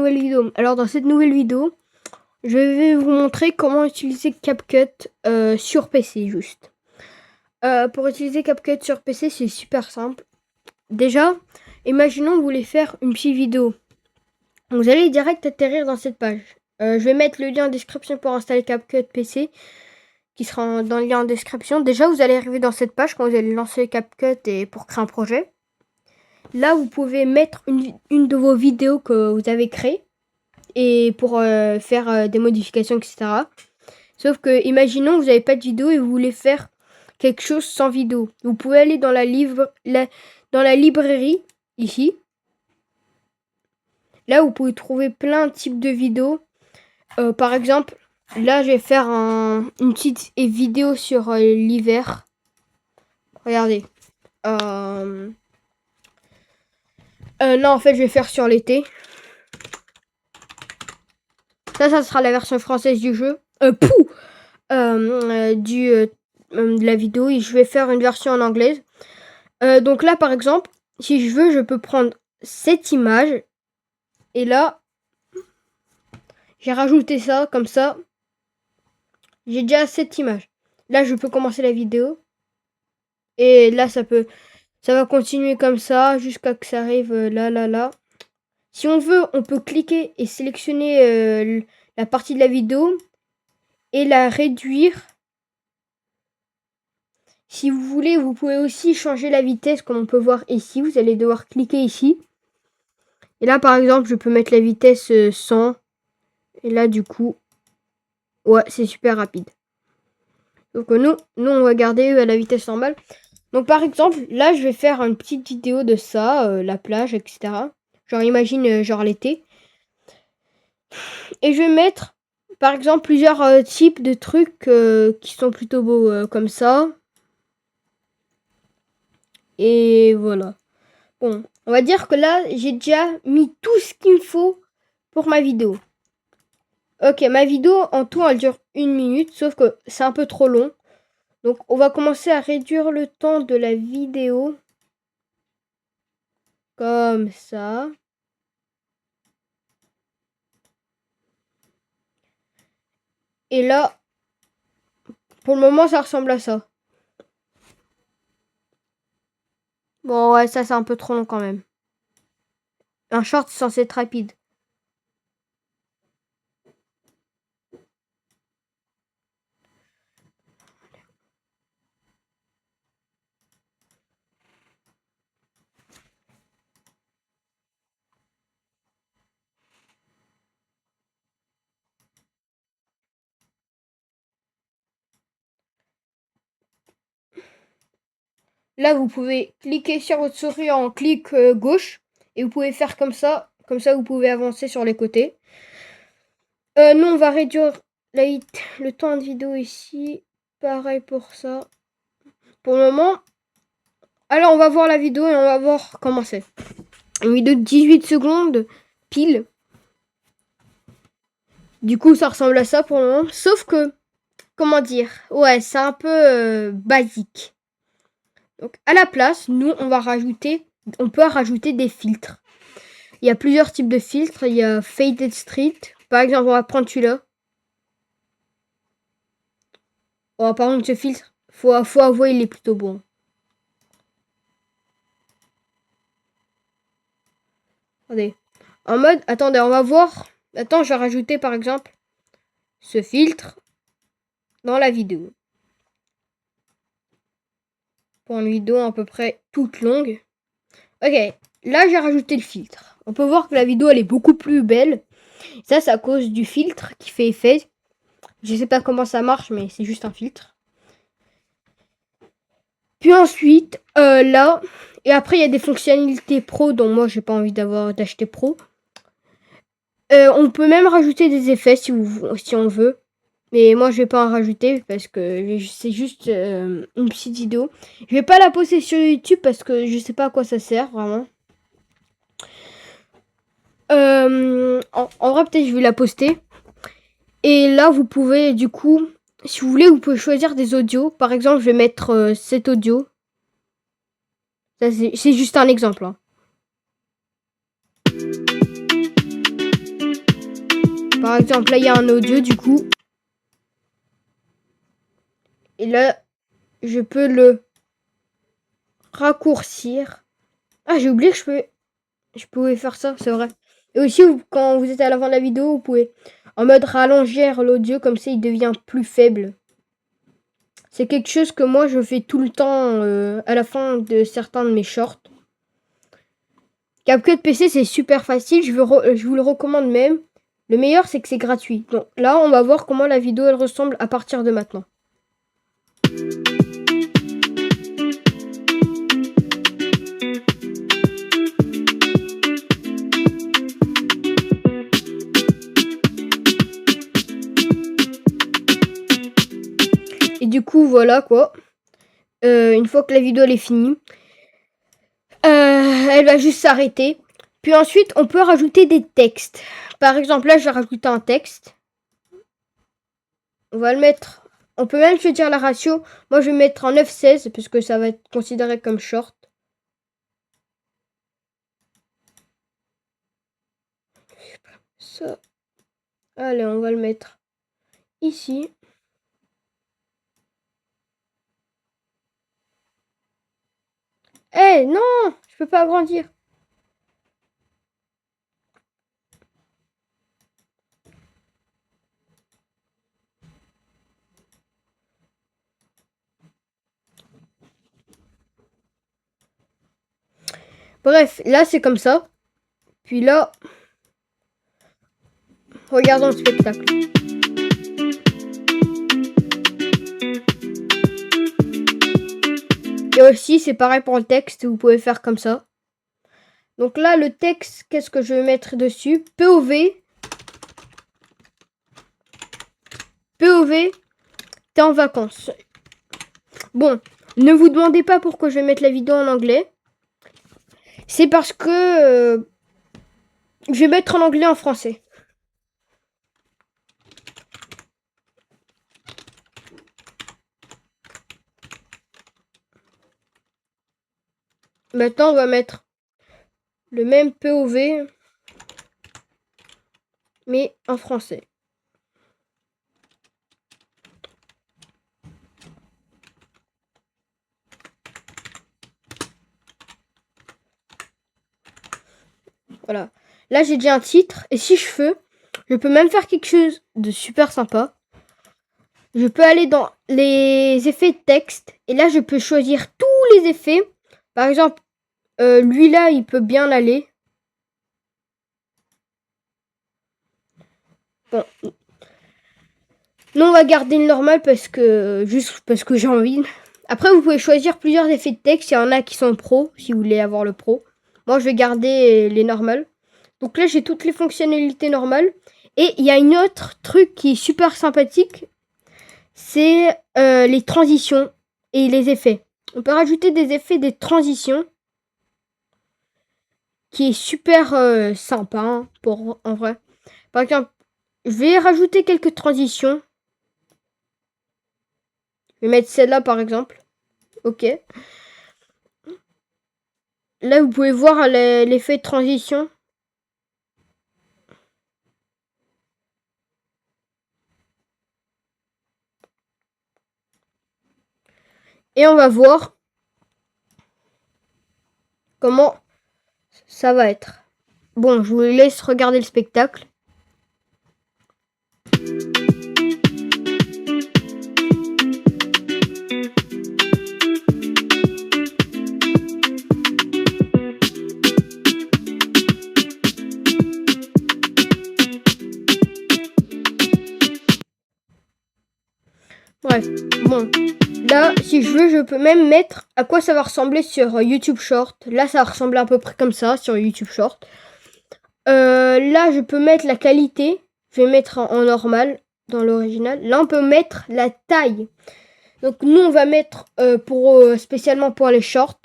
nouvelle vidéo. Alors dans cette nouvelle vidéo, je vais vous montrer comment utiliser CapCut sur PC juste. Pour utiliser CapCut sur PC, c'est super simple. Déjà, imaginons que vous voulez faire une petite vidéo. Vous allez direct atterrir dans cette page. Je vais mettre le lien en description pour installer CapCut PC, qui sera dans le lien en description. Déjà, vous allez arriver dans cette page quand vous allez lancer CapCut et pour créer un projet. Là, vous pouvez mettre une de vos vidéos que vous avez créées et pour faire des modifications, etc. Sauf que, imaginons, vous n'avez pas de vidéo et vous voulez faire quelque chose sans vidéo. Vous pouvez aller dans la librairie, ici. Là, vous pouvez trouver plein de types de vidéos. Par exemple, là, je vais faire une petite vidéo sur l'hiver. Regardez. Non, en fait, je vais faire sur l'été. Ça sera la version française du jeu. De la vidéo. Et je vais faire une version en anglaise. Donc là, par exemple, si je veux, je peux prendre cette image. Et là, j'ai rajouté ça, comme ça. J'ai déjà cette image. Là, je peux commencer la vidéo. Et là, ça va continuer comme ça jusqu'à que ça arrive là. Si on veut, on peut cliquer et sélectionner la partie de la vidéo et la réduire. Si vous voulez, vous pouvez aussi changer la vitesse comme on peut voir ici. Vous allez devoir cliquer ici. Et là, par exemple, je peux mettre la vitesse 100. Et là, du coup, ouais, c'est super rapide. Donc nous, on va garder à la vitesse normale. Donc par exemple, là, je vais faire une petite vidéo de ça, la plage, etc. Genre, imagine, genre l'été. Et je vais mettre, par exemple, plusieurs types de trucs qui sont plutôt beaux, comme ça. Et voilà. Bon, on va dire que là, j'ai déjà mis tout ce qu'il me faut pour ma vidéo. Ok, ma vidéo, en tout, elle dure 1 minute, sauf que c'est un peu trop long. Donc, on va commencer à réduire le temps de la vidéo. Comme ça. Et là, pour le moment, ça ressemble à ça. Bon, ouais, ça, c'est un peu trop long quand même. Un short, c'est censé être rapide. Là, vous pouvez cliquer sur votre souris en clic gauche. Et vous pouvez faire comme ça. Comme ça, vous pouvez avancer sur les côtés. Nous, on va réduire le temps de vidéo ici. Pareil pour ça. Pour le moment. Alors, on va voir la vidéo et on va voir comment c'est. Une vidéo de 18 secondes, pile. Du coup, ça ressemble à ça pour le moment. Sauf que, comment dire, ouais, c'est un peu basique. Donc, à la place, nous, on peut rajouter des filtres. Il y a plusieurs types de filtres. Il y a Faded Street. Par exemple, on va prendre celui-là. Oh, par contre, ce filtre, faut avouer, il est plutôt bon. Attendez. En mode, attendez, on va voir. Attends, je vais rajouter, par exemple, ce filtre dans la vidéo. Pour une vidéo à peu près toute longue. Ok, là, j'ai rajouté le filtre. On peut voir que la vidéo, elle est beaucoup plus belle. Ça, c'est à cause du filtre qui fait effet. Je sais pas comment ça marche, mais c'est juste un filtre. Puis ensuite, là, et après il y a des fonctionnalités pro dont moi j'ai pas envie d'acheter pro. On peut même rajouter des effets si on veut. Mais moi je vais pas en rajouter parce que c'est juste une petite vidéo. Je vais pas la poster sur YouTube parce que je sais pas à quoi ça sert vraiment. En vrai peut-être je vais la poster. Et là vous pouvez du coup, si vous voulez, vous pouvez choisir des audios. Par exemple je vais mettre cet audio. C'est juste un exemple. Hein. Par exemple, là, il y a un audio, du coup. Et là, je peux le raccourcir. Ah, j'ai oublié que je pouvais faire ça, c'est vrai. Et aussi, quand vous êtes à l'avant de la vidéo, vous pouvez en mode rallonger l'audio, comme ça, il devient plus faible. C'est quelque chose que moi, je fais tout le temps à la fin de certains de mes shorts. CapCut PC, c'est super facile, je vous le recommande même. Le meilleur, c'est que c'est gratuit. Donc là, on va voir comment la vidéo, elle ressemble à partir de maintenant. Et du coup, voilà quoi. Une fois que la vidéo elle est finie, elle va juste s'arrêter. Puis ensuite, on peut rajouter des textes. Par exemple, là, je vais rajouter un texte. On va le mettre. On peut même choisir la ratio. Moi, je vais mettre en 9-16 puisque ça va être considéré comme short. Ça. Allez, on va le mettre ici. Eh non, je peux pas agrandir. Bref, là c'est comme ça. Puis là, regardons le spectacle. Et aussi, c'est pareil pour le texte, vous pouvez faire comme ça. Donc là, le texte, qu'est-ce que je vais mettre dessus? POV. POV, t'es en vacances. Bon, ne vous demandez pas pourquoi je vais mettre la vidéo en anglais. C'est parce que je vais mettre en anglais en français. Maintenant, on va mettre le même POV, mais en français. Voilà. Là, j'ai déjà un titre. Et si je veux, je peux même faire quelque chose de super sympa. Je peux aller dans les effets de texte. Et là, je peux choisir tous les effets. Par exemple, lui là, il peut bien aller. Bon. Nous, on va garder le normal parce que juste parce que j'ai envie. Après, vous pouvez choisir plusieurs effets de texte. Il y en a qui sont pro, si vous voulez avoir le pro. Moi, je vais garder les normales. Donc là, j'ai toutes les fonctionnalités normales. Et il y a une autre truc qui est super sympathique. C'est les transitions et les effets. On peut rajouter des effets, des transitions. Qui est super sympa, hein, en vrai. Par exemple, je vais rajouter quelques transitions. Je vais mettre celle-là, par exemple. Ok. Là, vous pouvez voir l'effet de transition. Et on va voir comment ça va être. Bon, je vous laisse regarder le spectacle. Bref, bon. Là, si je veux, je peux même mettre à quoi ça va ressembler sur YouTube Short. Là, ça va ressembler à peu près comme ça sur YouTube Short. Là, je peux mettre la qualité. Je vais mettre en normal dans l'original. Là, on peut mettre la taille. Donc, nous, on va mettre spécialement pour les shorts.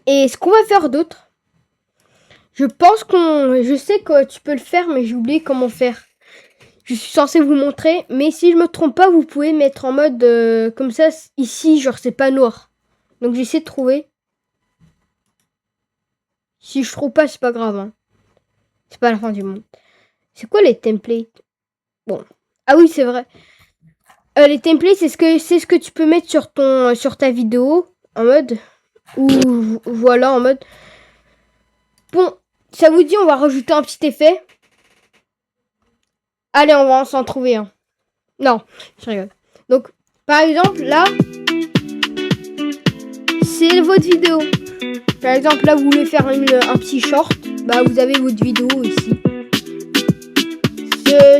Et ce qu'on va faire d'autre, je sais que tu peux le faire, mais j'ai oublié comment faire. Je suis censée vous montrer, mais si je me trompe pas, vous pouvez mettre en mode comme ça, ici, genre c'est pas noir. Donc j'essaie de trouver. Si je trouve pas, c'est pas grave. Hein. C'est pas la fin du monde. C'est quoi les templates? Bon. Ah oui, c'est vrai. Les templates, c'est ce que tu peux mettre sur ta vidéo en mode ou voilà en mode. Bon, ça vous dit, on va rajouter un petit effet. Allez, on va s'en trouver un. Non, je rigole. Donc, par exemple, là, c'est votre vidéo. Par exemple, là, vous voulez faire un petit short. Bah, vous avez votre vidéo ici.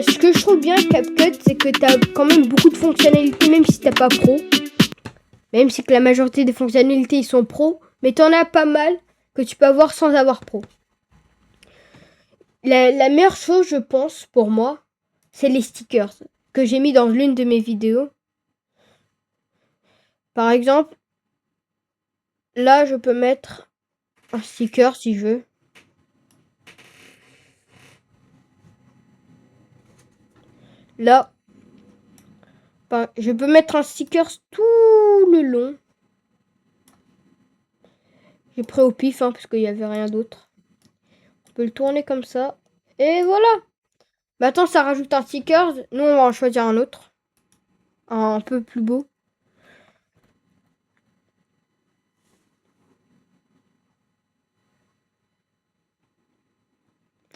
Ce que je trouve bien avec CapCut, c'est que tu as quand même beaucoup de fonctionnalités, même si t'as pas pro. Même si que la majorité des fonctionnalités, ils sont pro. Mais t'en as pas mal que tu peux avoir sans avoir pro. La meilleure chose, je pense, pour moi, c'est les stickers que j'ai mis dans l'une de mes vidéos. Par exemple, là, je peux mettre un sticker si je veux. Là, je peux mettre un sticker tout le long. J'ai pris au pif, parce qu'il n'y avait rien d'autre. On peut le tourner comme ça. Et voilà. Maintenant, ça rajoute un sticker. Nous, on va en choisir un autre. Un peu plus beau.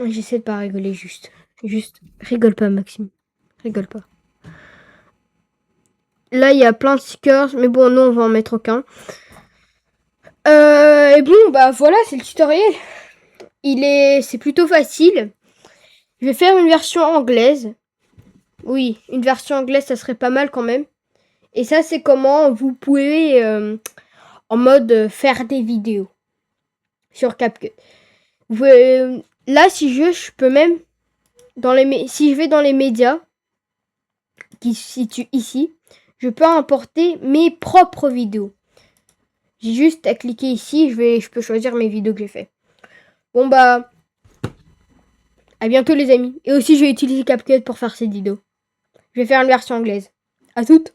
J'essaie de pas rigoler, juste. Juste, rigole pas, Maxime. Rigole pas. Là, il y a plein de stickers. Mais bon, non, on va en mettre aucun. Et bon, bah voilà, c'est le tutoriel. C'est plutôt facile. Je vais faire une version anglaise. Oui, une version anglaise, ça serait pas mal quand même. Et ça, c'est comment vous pouvez, en mode, faire des vidéos sur CapCut. Là, si je peux même, si je vais dans les médias, qui se situent ici, je peux importer mes propres vidéos. J'ai juste à cliquer ici, je peux choisir mes vidéos que j'ai fait. Bon bah, à bientôt les amis. Et aussi, je vais utiliser CapCut pour faire cette vidéo. Je vais faire une version anglaise. À toutes.